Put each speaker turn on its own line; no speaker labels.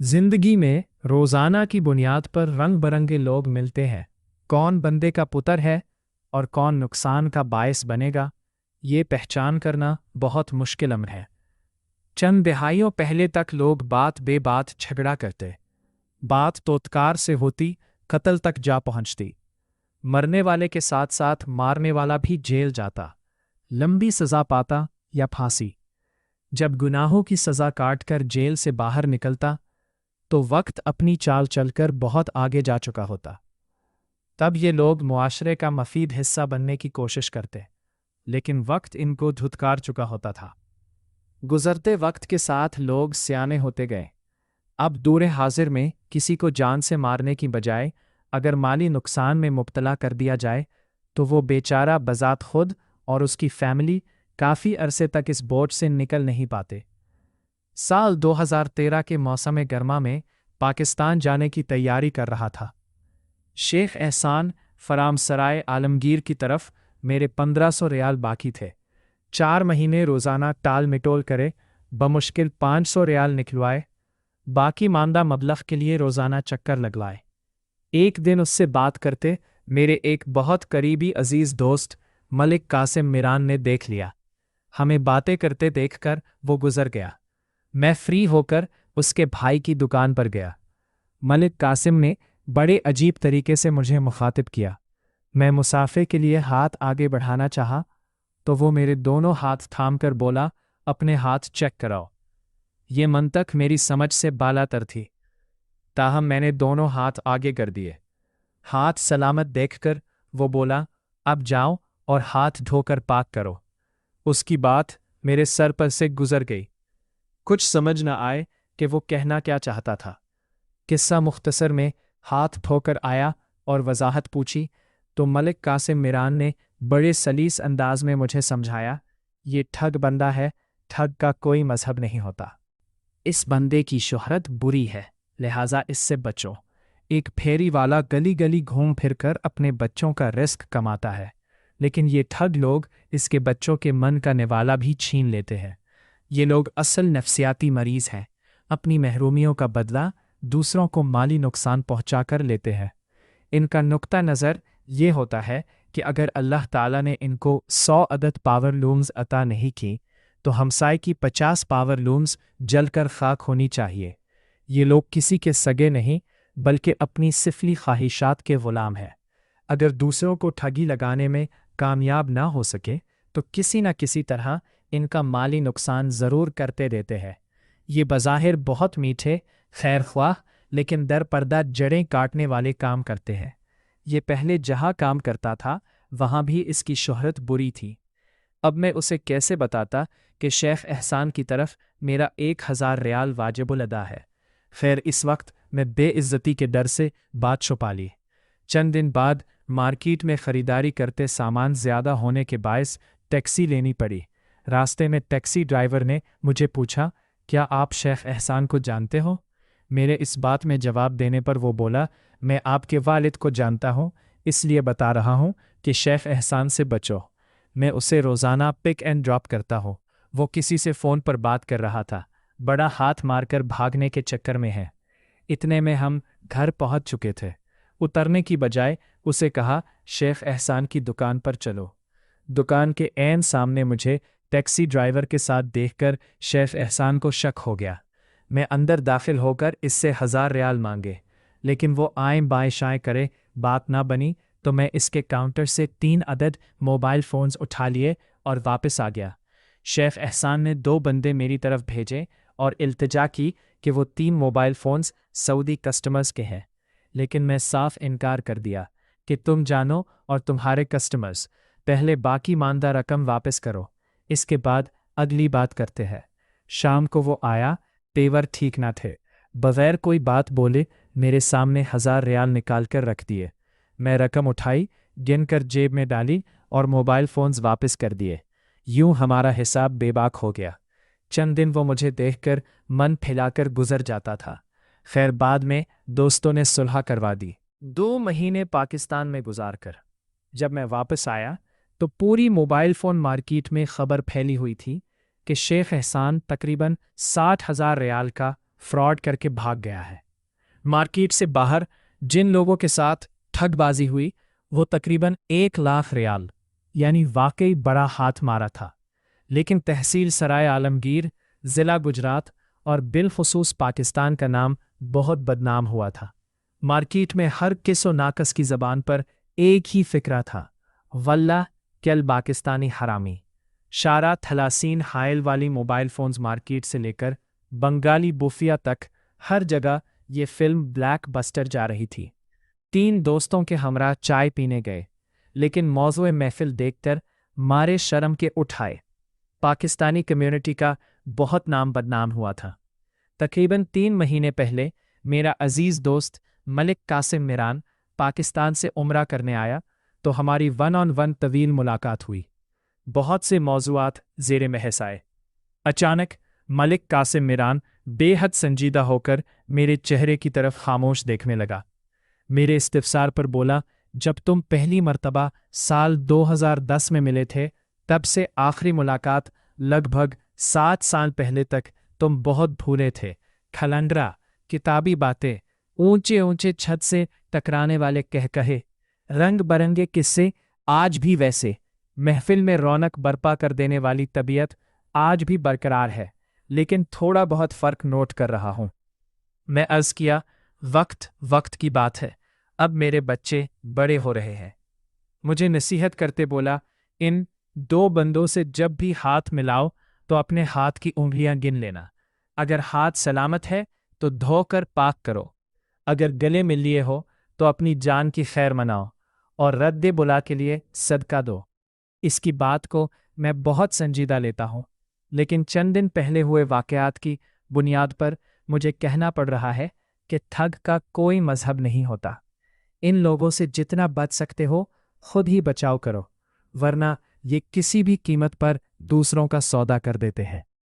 जिंदगी में रोजाना की बुनियाद पर रंग बरंगे लोग मिलते हैं। कौन बंदे का पुत्र है और कौन नुकसान का बायस बनेगा, ये पहचान करना बहुत मुश्किल अमर है। चंद दहाइयों पहले तक लोग बात बेबात झगड़ा करते। बात तोत्कार से होती, कत्ल तक जा पहुंचती। मरने वाले के साथ साथ मारने वाला भी जेल जाता, लंबी सजा पाता या फांसी। जब गुनाहों की सजा काटकर जेल से बाहर निकलता तो वक्त अपनी चाल चलकर बहुत आगे जा चुका होता। तब ये लोग मुआशरे का मफीद हिस्सा बनने की कोशिश करते, लेकिन वक्त इनको धुतकार चुका होता था। गुजरते वक्त के साथ लोग सियाने होते गए। अब दूर हाजिर में किसी को जान से मारने की बजाय अगर माली नुकसान में मुब्तला कर दिया जाए तो वो बेचारा बजात खुद और उसकी फैमिली काफ़ी अरसे तक इस बोझ से निकल नहीं पाते। साल 2013 के मौसम गर्मा में पाकिस्तान जाने की तैयारी कर रहा था। शेख एहसान फराम सराय आलमगीर की तरफ मेरे 1500 रियाल बाकी थे। 4 महीने रोज़ाना टाल मिटोल करे बमुश्किल 500 रियाल निकलवाए, बाकी मानदा मबलग के लिए रोज़ाना चक्कर लगवाए। एक दिन उससे बात करते मेरे एक बहुत करीबी अजीज़ दोस्त मलिक कासिम मिरान ने देख लिया। हमें बातें करते देखकर वो गुजर गया। मैं फ्री होकर उसके भाई की दुकान पर गया। मलिक कासिम ने बड़े अजीब तरीके से मुझे मुखातिब किया। मैं मुसाफे के लिए हाथ आगे बढ़ाना चाहा तो वो मेरे दोनों हाथ थामकर बोला, अपने हाथ चेक कराओ। ये मंतक मेरी समझ से बालातर थी, ताहम मैंने दोनों हाथ आगे कर दिए। हाथ सलामत देखकर वो बोला, अब जाओ और हाथ धोकर पाक करो। उसकी बात मेरे सर पर से गुजर गई। कुछ समझ न आए कि वो कहना क्या चाहता था। किस्सा मुख्तसर में हाथ धोकर आया और वजाहत पूछी तो मलिक कासिम मिरान ने बड़े सलीस अंदाज में मुझे समझाया, ये ठग बंदा है, ठग का कोई मजहब नहीं होता। इस बंदे की शोहरत बुरी है, लिहाजा इससे बचो। एक फेरी वाला गली गली घूम फिर कर अपने बच्चों का रिस्क कमाता है, लेकिन ये ठग लोग इसके बच्चों के मन का निवाला भी छीन लेते हैं। ये लोग असल नफ्सियाती मरीज हैं, अपनी महरूमियों का बदला दूसरों को माली नुकसान पहुंचाकर लेते हैं। इनका नुक्ता नज़र ये होता है कि अगर अल्लाह ताला ने इनको 100 अदद पावर लूम्स अता नहीं की तो हमसाय की 50 पावर लूम्स जलकर खाक होनी चाहिए। ये लोग किसी के सगे नहीं बल्कि अपनी सिफली ख्वाहिशात के ग़ुलाम हैं। अगर दूसरों को ठगी लगाने में कामयाब ना हो सके तो किसी न किसी तरह इनका माली नुकसान ज़रूर करते रहते हैं। ये बज़ाहिर बहुत मीठे खैर ख्वाह लेकिन दर पर्दा जड़ें काटने वाले काम करते हैं। ये पहले जहाँ काम करता था वहाँ भी इसकी शोहरत बुरी थी। अब मैं उसे कैसे बताता कि शेख एहसान की तरफ मेरा 1000 रियाल वाजिबुल अदा है। खैर इस वक्त मैं बेइज्जती के डर से बात छुपा ली। चंद दिन बाद मार्केट में ख़रीदारी करते सामान ज़्यादा होने के बायस टैक्सी लेनी पड़ी। रास्ते में टैक्सी ड्राइवर ने मुझे पूछा, क्या आप शेख एहसान को जानते हो? मेरे इस बात में जवाब देने पर वो बोला, मैं आपके वालिद को जानता हूँ, इसलिए बता रहा हूँ कि शेख एहसान से बचो। मैं उसे रोज़ाना पिक एंड ड्रॉप करता हूँ। वो किसी से फ़ोन पर बात कर रहा था, बड़ा हाथ मारकर भागने के चक्कर में है। इतने में हम घर पहुँच चुके थे। उतरने की बजाय उसे कहा, शेख एहसान की दुकान पर चलो। दुकान के ऐन सामने मुझे टैक्सी ड्राइवर के साथ देखकर शेख एहसान को शक हो गया। मैं अंदर दाखिल होकर इससे 1000 रियाल मांगे, लेकिन वो आएं बाएं शाएं करे, बात ना बनी तो मैं इसके काउंटर से 3 अदद मोबाइल फ़ोन्स उठा लिए और वापस आ गया। शेख एहसान ने 2 बंदे मेरी तरफ भेजे और इल्तिजा की कि वो 3 मोबाइल फ़ोन्स सऊदी कस्टमर्स के हैं, लेकिन मैं साफ इनकार कर दिया कि तुम जानो और तुम्हारे कस्टमर्स, पहले बाकी मानदा रकम वापस करो, इसके बाद अगली बात करते हैं। शाम को वो आया, तेवर ठीक ना थे। बगैर कोई बात बोले मेरे सामने 1000 रियाल निकाल कर रख दिए। मैं रकम उठाई, गिनकर जेब में डाली और मोबाइल फ़ोन्स वापस कर दिए। यूं हमारा हिसाब बेबाक हो गया। चंद दिन वो मुझे देखकर मन फैलाकर गुजर जाता था। खैर बाद में दोस्तों ने सुलह करवा दी। 2 महीने पाकिस्तान में गुजार कर जब मैं वापस आया तो पूरी मोबाइल फ़ोन मार्केट में खबर फैली हुई थी कि शेख एहसान तकरीबन 60,000 रियाल का फ्रॉड करके भाग गया है। मार्केट से बाहर जिन लोगों के साथ ठगबाजी हुई वो तकरीबन 1 लाख रियाल यानी वाकई बड़ा हाथ मारा था। लेकिन तहसील सराय आलमगीर, ज़िला गुजरात और बिलखुसूस पाकिस्तान का नाम बहुत बदनाम हुआ था। मार्केट में हर किस व नाकस की ज़बान पर एक ही फिक्रा था, वल्लाह कल पाकिस्तानी हरामी। शारा थलासीन हाइल वाली मोबाइल फ़ोन्स मार्केट से लेकर बंगाली बुफिया तक हर जगह ये फिल्म ब्लैक बस्टर जा रही थी। 3 दोस्तों के हमरा चाय पीने गए, लेकिन मौज़ूए महफिल देखकर मारे शर्म के उठ आए। पाकिस्तानी कम्युनिटी का बहुत नाम बदनाम हुआ था। तकरीबन 3 महीने पहले मेरा अजीज़ दोस्त मलिक कासिम मिरान पाकिस्तान से उम्रा करने आया तो हमारी 1-on-1 तवील मुलाकात हुई। बहुत से मौज़ूआत ज़ेरे बहस आए। अचानक मलिक कासिम मिरान बेहद संजीदा होकर मेरे चेहरे की तरफ खामोश देखने लगा। मेरे इस्तिफसार पर बोला, जब तुम पहली मर्तबा साल 2010 में मिले थे तब से आखिरी मुलाकात लगभग 7 साल पहले तक तुम बहुत भूले थे। खलंडरा, किताबी बातें, ऊंचे ऊंचे छत से टकराने वाले कहकहे, रंग बरंगे किस्से आज भी वैसे। महफिल में रौनक बर्पा कर देने वाली तबीयत आज भी बरकरार है, लेकिन थोड़ा बहुत फ़र्क नोट कर रहा हूँ। मैं अर्ज़ किया, वक्त वक्त की बात है, अब मेरे बच्चे बड़े हो रहे हैं। मुझे नसीहत करते बोला, इन 2 बंदों से जब भी हाथ मिलाओ तो अपने हाथ की उंगलियां गिन लेना। अगर हाथ सलामत है तो धोकर पाक करो, अगर गले मिल लिए हो तो अपनी जान की खैर मनाओ और रद्दे बुला के लिए सदका दो। इसकी बात को मैं बहुत संजीदा लेता हूँ, लेकिन चंद दिन पहले हुए वाक़यात की बुनियाद पर मुझे कहना पड़ रहा है कि ठग का कोई मजहब नहीं होता। इन लोगों से जितना बच सकते हो खुद ही बचाव करो, वरना ये किसी भी कीमत पर दूसरों का सौदा कर देते हैं।